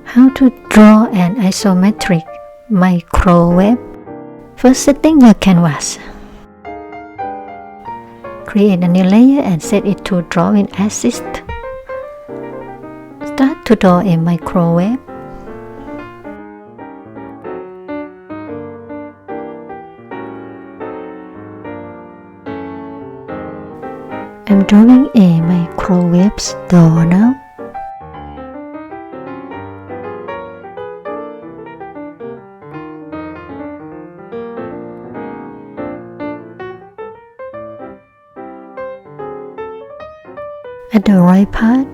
How to draw an isometric microwave. First, setting your canvas. Create a new layer and set it to drawing assist. Start to draw a microwave. I'm drawing a microwave door now. At the right part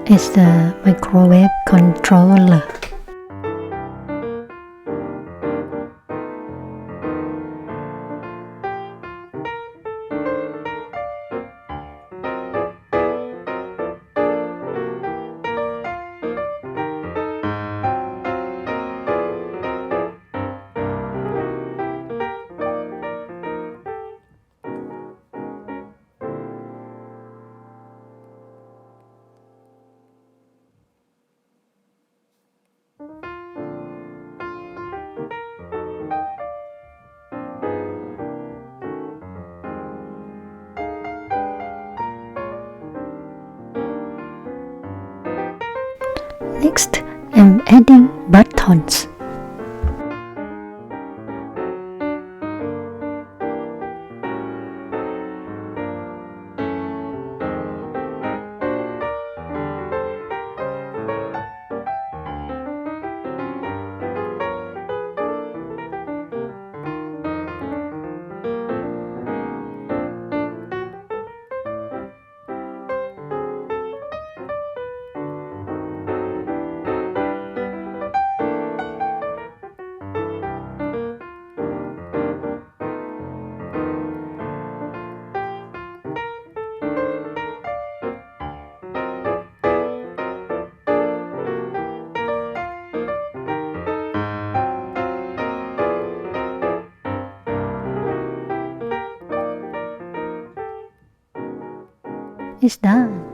is the microwave controller. Next, I'm adding buttons. It's done.